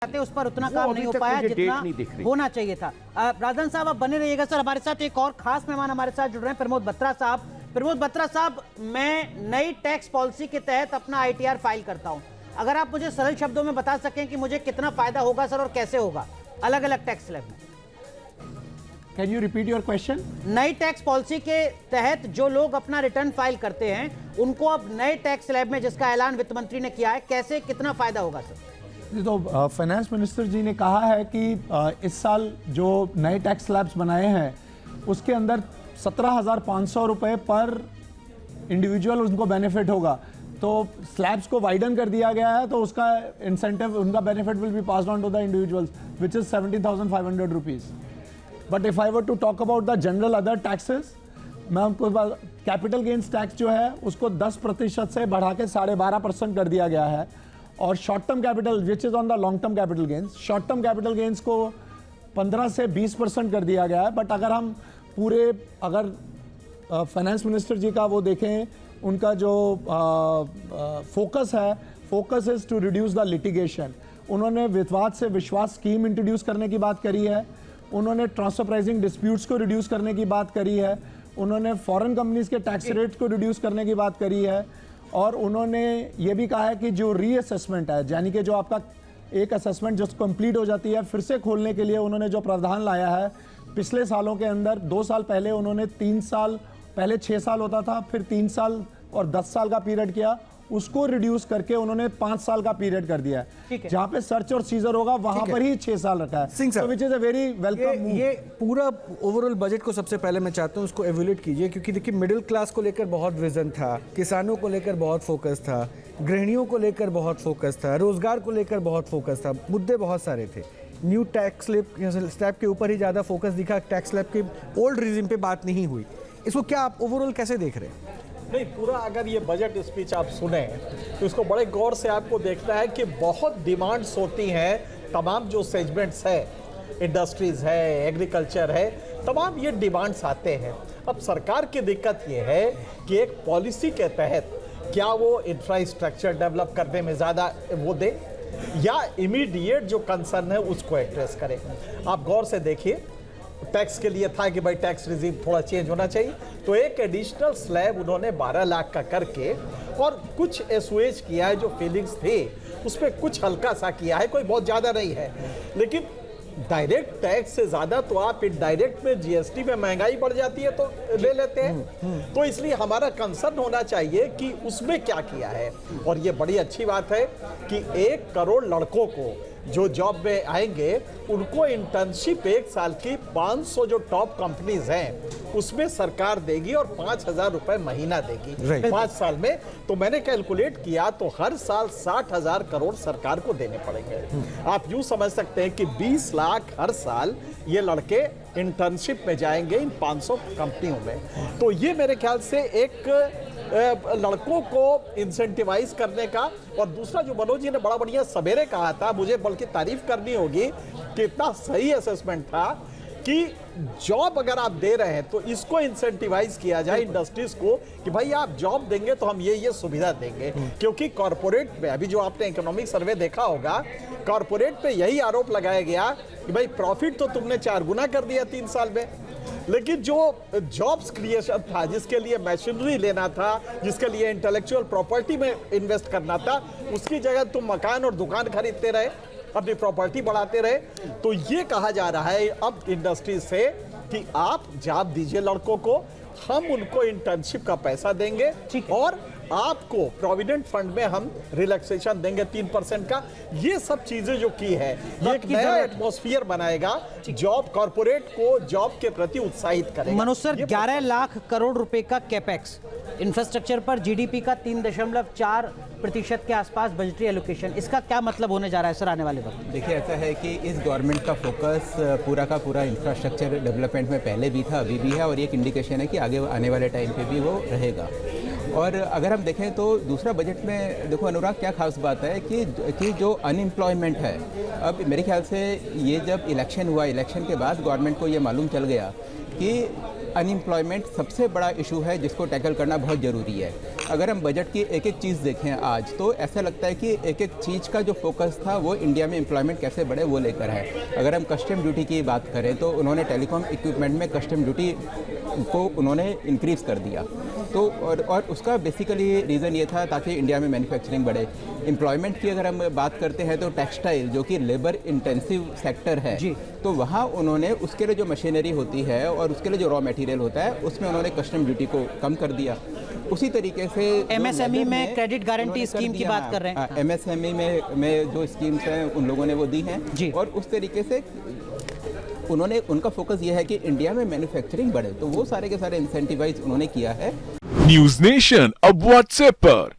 उस पर उतना काम नहीं हो पाया जितना होना चाहिए था। राजन साहब आप बने रहिएगा सर। हमारे साथ एक और खास मेहमान हमारे साथ जुड़ रहे हैं, प्रमोद बत्रा साहब। प्रमोद बत्रा साहब, मैं नई टैक्स पॉलिसी के तहत अपना आईटीआर फाइल करता हूं, अगर आप मुझे सरल शब्दों में बता सकें कि मुझे कितना फायदा होगा सर और कैसे होगा अलग अलग टैक्स स्लैब में। Can you repeat your question? नई टैक्स पॉलिसी के तहत जो लोग अपना रिटर्न फाइल करते हैं उनको अब नए टैक्स स्लैब में, जिसका ऐलान वित्त मंत्री ने किया है, कैसे कितना फायदा होगा सर? तो फाइनेंस मिनिस्टर जी ने कहा है कि इस साल जो नए टैक्स स्लैब्स बनाए हैं उसके अंदर 17,500 रुपये पर इंडिविजुअल उनको बेनिफिट होगा। तो स्लैब्स को वाइडन कर दिया गया है, तो उसका इंसेंटिव, उनका benefit will be passed on to the individuals which is 17,500 rupees. But if I were to talk about the general other taxes, मैं आपको कैपिटल गेन्स टैक्स जो है उसको 10% से बढ़ा के 12.5% कर दिया गया है। और short term capital which is on the long term capital gains, short term capital gains को 15 से 20% कर दिया गया है। बट अगर हम पूरे, अगर फाइनेंस मिनिस्टर जी का वो देखें, उनका जो फोकस है, focus is to reduce the litigation. उन्होंने विवाद से विश्वास स्कीम इंट्रोड्यूस करने की बात करी है, उन्होंने ट्रांसफर प्राइसिंग डिस्प्यूट्स को रिड्यूस करने की बात करी है, उन्होंने फॉरेन कंपनीज के टैक्स रेट को रिड्यूस करने की बात करी है, और उन्होंने ये भी कहा है कि जो रीअसेसमेंट है, यानी कि जो आपका एक असेसमेंट जो कंप्लीट हो जाती है फिर से खोलने के लिए उन्होंने जो प्रावधान लाया है, पिछले सालों के अंदर 2 साल पहले उन्होंने 3 साल, पहले 6 साल होता था, फिर 3 साल और 10 साल का पीरियड किया, उसको रिड्यूस करके उन्होंने 5 साल का पीरियड कर दिया है। जहां पे सर्च और सीजर होगा वहां पर ही 6 साल रखा है, which is a very welcome move. ये पूरा ओवरऑल बजट को सबसे पहले मैं चाहता हूं उसको एवोल्यूट कीजिए, क्योंकि देखिए मिडिल क्लास को लेकर बहुत विजन था, किसानों को लेकर बहुत फोकस था, गृहिणियों को लेकर बहुत फोकस था, रोजगार को लेकर बहुत फोकस था, मुद्दे बहुत सारे थे। न्यू टैक्स स्लैब के ऊपर ही ज़्यादा फोकस दिखा, टैक्स स्लैब के ओल्ड रिजिम पे बात नहीं हुई। इसको क्या आप ओवरऑल कैसे देख रहे हैं? नहीं, पूरा अगर ये बजट स्पीच आप सुने तो इसको बड़े गौर से आपको देखना है कि बहुत डिमांड्स होती हैं, तमाम जो सेगमेंट्स है, इंडस्ट्रीज़ है, एग्रीकल्चर है, तमाम ये डिमांड्स आते हैं। अब सरकार की दिक्कत ये है कि एक पॉलिसी के तहत क्या वो इंफ्रास्ट्रक्चर डेवलप करने में ज़्यादा वो दे या इमीडिएट जो कंसर्न है उसको एड्रेस करे। आप गौर से देखिए, टैक्स के लिए था कि भाई टैक्स रिजीम थोड़ा चेंज होना चाहिए, तो एक एडिशनल स्लैब उन्होंने 12 लाख का करके और कुछ एसओएच किया है, जो फीलिंग्स थे उस पर कुछ हल्का सा किया है, कोई बहुत ज़्यादा नहीं है। लेकिन डायरेक्ट टैक्स से ज़्यादा तो आप इनडायरेक्ट में जीएसटी में महंगाई बढ़ जाती है तो ले लेते हैं। तो इसलिए हमारा कंसर्न होना चाहिए कि उसमें क्या किया है। और ये बड़ी अच्छी बात है कि 1 करोड़ लड़कों को जो जॉब में आएंगे उनको इंटर्नशिप 1 साल की 500 जो टॉप कंपनीज हैं उसमें सरकार देगी और 5,000 रुपए महीना देगी 5 साल में। तो मैंने कैलकुलेट किया तो हर साल 60,000 करोड़ सरकार को देने पड़ेंगे। आप यूं समझ सकते हैं कि 20 लाख हर साल ये लड़के इंटर्नशिप में जाएंगे इन 500 कंपनियों में। तो ये मेरे ख्याल से एक लड़कों को इंसेंटिवाइज करने का। और दूसरा जो मनोज जी ने बड़ा बढ़िया सवेरे कहा था, मुझे बल्कि तारीफ करनी होगी कि इतना सही असेसमेंट था कि जॉब अगर आप दे रहे हैं तो इसको इंसेंटिवाइज किया जाए इंडस्ट्रीज को कि भाई आप जॉब देंगे तो हम ये सुविधा देंगे। क्योंकि कॉर्पोरेट में अभी जो आपने इकोनॉमिक सर्वे देखा होगा, कॉर्पोरेट पे यही आरोप लगाया गया कि भाई प्रॉफिट तो तुमने 4 गुना कर दिया 3 साल में, लेकिन जो जॉब्स क्रिएशन था, जिसके लिए मशीनरी लेना था, जिसके लिए इंटेलेक्चुअल प्रॉपर्टी में इन्वेस्ट करना था, उसकी जगह तुम मकान और दुकान खरीदते रहे, अपनी प्रॉपर्टी बढ़ाते रहे। तो ये कहा जा रहा है अब इंडस्ट्री से कि आप जॉब दीजिए लड़कों को, हम उनको इंटर्नशिप का पैसा देंगे और आपको प्रोविडेंट फंड में हम रिलैक्सेशन देंगे 3% का। ये सब चीजें जो की है, ये एक नया एटमॉस्फेयर बनाएगा, जॉब कॉर्पोरेट को जॉब के प्रति उत्साहित करेगा। मनोज सर, 11 लाख करोड़ रुपए का कैपेक्स इंफ्रास्ट्रक्चर पर, जीडीपी का 3.4% के आसपास बजटरी एलोकेशन, इसका क्या मतलब होने जा रहा है सर आने वाले वक्त? देखिए, ऐसा है कि इस गवर्नमेंट का फोकस पूरा का पूरा इंफ्रास्ट्रक्चर डेवलपमेंट में पहले भी था, अभी भी है, और एक इंडिकेशन है कि आगे आने वाले टाइम पे भी वो रहेगा। और अगर हम देखें तो दूसरा बजट में देखो अनुराग, क्या खास बात है कि जो अनएम्प्लॉयमेंट है, अब मेरे ख्याल से ये जब इलेक्शन हुआ, इलेक्शन के बाद गवर्नमेंट को ये मालूम चल गया कि अनएम्प्लॉयमेंट सबसे बड़ा इशू है जिसको टैकल करना बहुत ज़रूरी है। अगर हम बजट की एक एक चीज़ देखें आज, तो ऐसा लगता है कि एक एक चीज़ का जो फोकस था वो इंडिया में एम्प्लॉयमेंट कैसे बढ़े वो लेकर है। अगर हम कस्टम ड्यूटी की बात करें तो उन्होंने टेलीकॉम इक्विपमेंट में कस्टम ड्यूटी को उन्होंने इंक्रीज़ कर दिया। तो और उसका बेसिकली रीज़न ये था ताकि इंडिया में मैन्युफैक्चरिंग बढ़े। एम्प्लॉयमेंट की अगर हम बात करते हैं तो टेक्सटाइल जो कि लेबर इंटेंसिव सेक्टर है, तो वहाँ उन्होंने उसके लिए जो मशीनरी होती है और उसके लिए जो रॉ मटेरियल होता है उसमें उन्होंने कस्टम ड्यूटी को कम कर दिया। उसी तरीके से एमएसएमई में क्रेडिट गारंटी स्कीम की बात कर रहे हैं। एमएसएमई में जो स्कीम्स हैं उन लोगों ने वो दी हैं जी। और उस तरीके से उन्होंने उनका फोकस ये है कि इंडिया में मैन्युफैक्चरिंग बढ़े, तो वो सारे के सारे इंसेंटिवाइज उन्होंने किया है। न्यूज नेशन अब व्हाट्सएप पर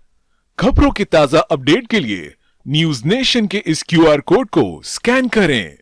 खबरों की ताजा अपडेट के लिए न्यूज नेशन के इस क्यूआर कोड को स्कैन करें।